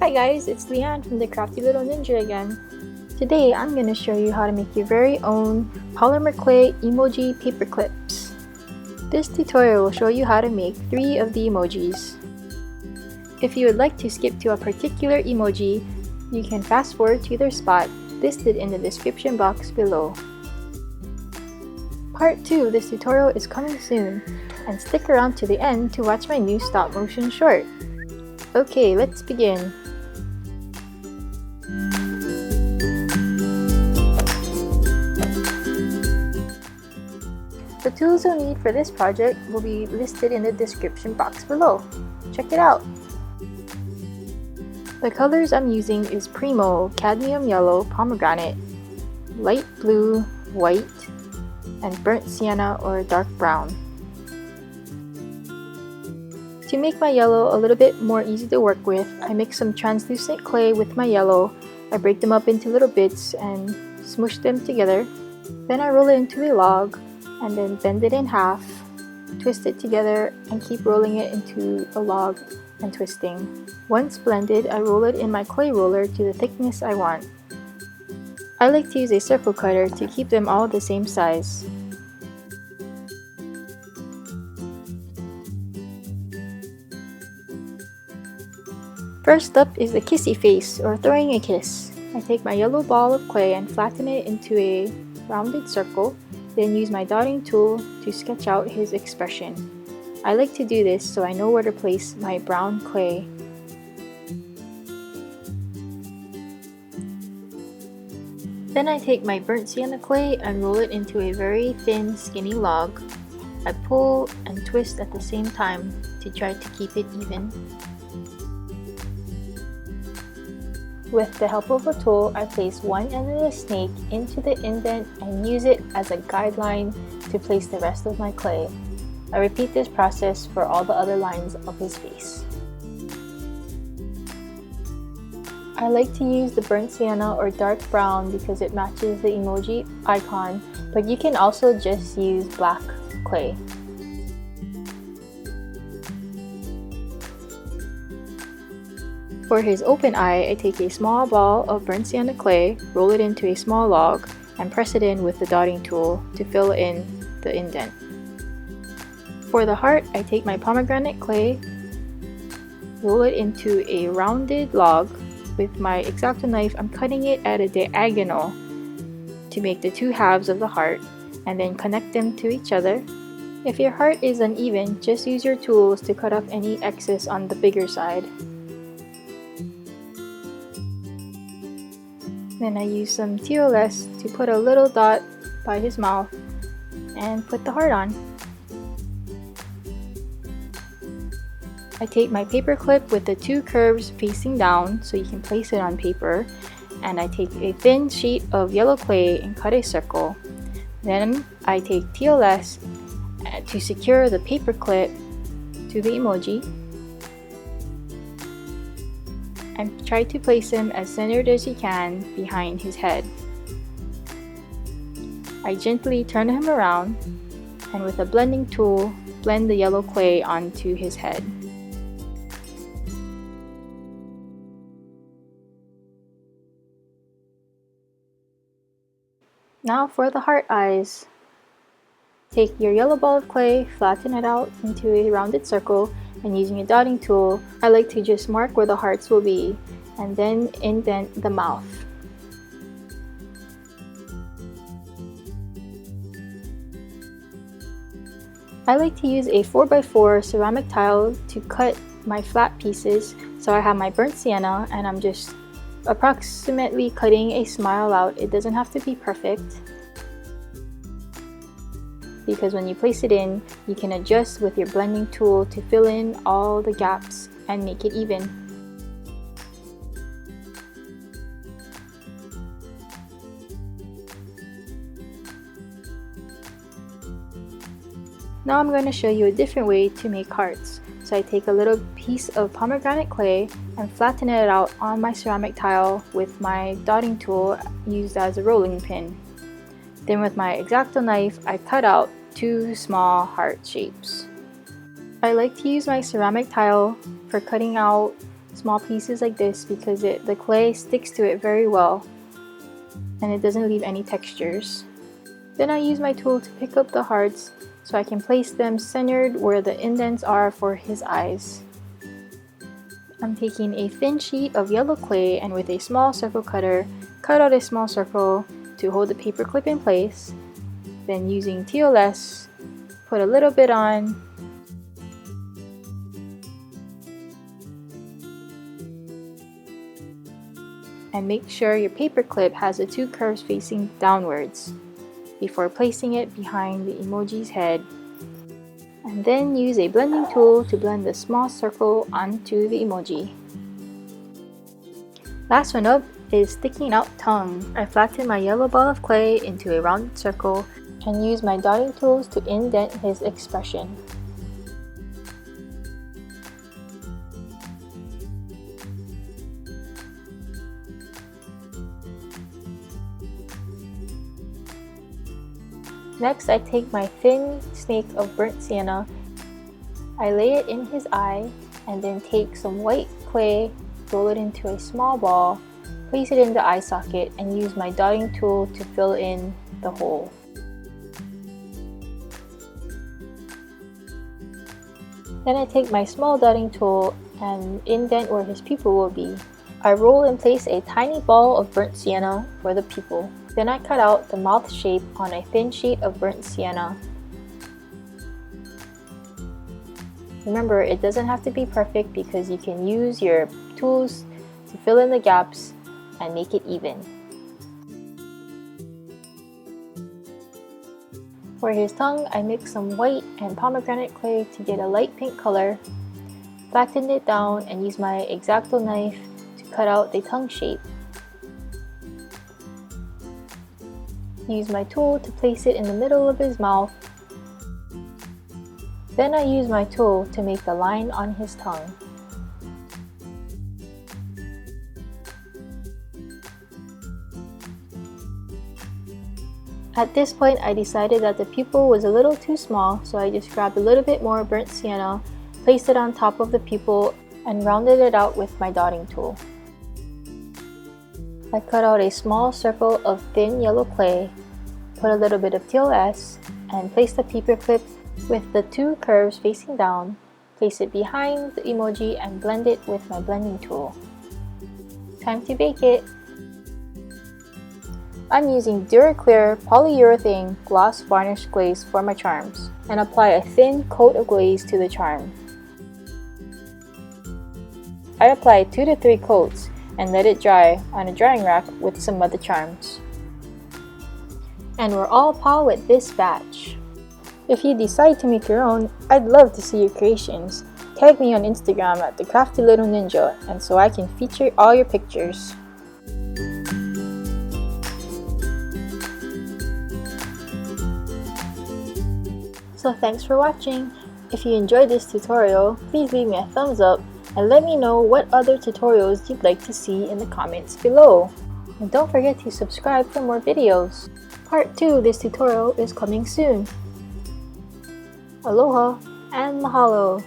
Hi guys, it's Leanne from the Crafty Little Ninja again. Today I'm going to show you how to make your very own polymer clay emoji paperclips. This tutorial will show you how to make 3 of the emojis. If you would like to skip to a particular emoji, you can fast forward to their spot listed in the description box below. Part 2 of this tutorial is coming soon, and stick around to the end to watch my new stop motion short. Okay, let's begin. The tools you'll need for this project will be listed in the description box below. Check it out! The colors I'm using is Premo, Cadmium Yellow, Pomegranate, Light Blue, White, and Burnt Sienna or Dark Brown. To make my yellow a little bit more easy to work with, I mix some translucent clay with my yellow. I break them up into little bits and smoosh them together. Then I roll it into a log and then bend it in half, twist it together, and keep rolling it into a log and twisting. Once blended, I roll it in my clay roller to the thickness I want. I like to use a circle cutter to keep them all the same size. First up is the kissy face, or throwing a kiss. I take my yellow ball of clay and flatten it into a rounded circle, then use my dotting tool to sketch out his expression. I like to do this so I know where to place my brown clay. Then I take my burnt sienna clay and roll it into a very thin, skinny log. I pull and twist at the same time to try to keep it even. With the help of a tool, I place one end of the snake into the indent and use it as a guideline to place the rest of my clay. I repeat this process for all the other lines of his face. I like to use the burnt sienna or dark brown because it matches the emoji icon, but you can also just use black clay. For his open eye, I take a small ball of burnt sienna clay, roll it into a small log, and press it in with the dotting tool to fill in the indent. For the heart, I take my pomegranate clay, roll it into a rounded log. With my X-Acto knife, I'm cutting it at a diagonal to make the 2 halves of the heart, and then connect them to each other. If your heart is uneven, just use your tools to cut off any excess on the bigger side. Then I use some TOS to put a little dot by his mouth and put the heart on. I take my paper clip with the 2 curves facing down so you can place it on paper, and I take a thin sheet of yellow clay and cut a circle. Then I take TOS to secure the paper clip to the emoji and try to place him as centered as you can behind his head. I gently turn him around and with a blending tool blend the yellow clay onto his head. Now for the heart eyes. Take your yellow ball of clay, flatten it out into a rounded circle, and using a dotting tool, I like to just mark where the hearts will be and then indent the mouth. I like to use a 4x4 ceramic tile to cut my flat pieces, so I have my burnt sienna and I'm just approximately cutting a smile out. It doesn't have to be perfect, because when you place it in, you can adjust with your blending tool to fill in all the gaps and make it even. Now I'm going to show you a different way to make hearts. So I take a little piece of pomegranate clay and flatten it out on my ceramic tile with my dotting tool used as a rolling pin. Then with my X-Acto knife, I cut out 2 small heart shapes. I like to use my ceramic tile for cutting out small pieces like this because the clay sticks to it very well and it doesn't leave any textures. Then I use my tool to pick up the hearts so I can place them centered where the indents are for his eyes. I'm taking a thin sheet of yellow clay and with a small circle cutter, cut out a small circle to hold the paperclip in place. Then using TLS, put a little bit on, and make sure your paperclip has the two curves facing downwards before placing it behind the emoji's head. And then use a blending tool to blend the small circle onto the emoji. Last one up is sticking out tongue. I flattened my yellow ball of clay into a rounded circle and use my dotting tools to indent his expression. Next, I take my thin snake of burnt sienna, I lay it in his eye, and then take some white clay, roll it into a small ball, place it in the eye socket, and use my dotting tool to fill in the hole. Then I take my small dotting tool and indent where his pupil will be. I roll and place a tiny ball of burnt sienna for the pupil. Then I cut out the mouth shape on a thin sheet of burnt sienna. Remember, it doesn't have to be perfect because you can use your tools to fill in the gaps and make it even. For his tongue, I mixed some white and pomegranate clay to get a light pink color, flattened it down, and used my X-Acto knife to cut out the tongue shape. Use my tool to place it in the middle of his mouth. Then I use my tool to make the line on his tongue. At this point, I decided that the pupil was a little too small, so I just grabbed a little bit more burnt sienna, placed it on top of the pupil, and rounded it out with my dotting tool. I cut out a small circle of thin yellow clay, put a little bit of TLS, and placed the paperclip with the two curves facing down, place it behind the emoji, and blend it with my blending tool. Time to bake it! I'm using DuraClear Polyurethane Gloss Varnish Glaze for my charms, and apply a thin coat of glaze to the charm. I apply 2 to 3 coats and let it dry on a drying rack with some other charms. And we're all pal with this batch. If you decide to make your own, I'd love to see your creations. Tag me on Instagram at The Crafty Little Ninja, and so I can feature all your pictures. So thanks for watching. If you enjoyed this tutorial, please leave me a thumbs up and let me know what other tutorials you'd like to see in the comments below. And don't forget to subscribe for more videos. Part 2 of this tutorial is coming soon. Aloha and mahalo!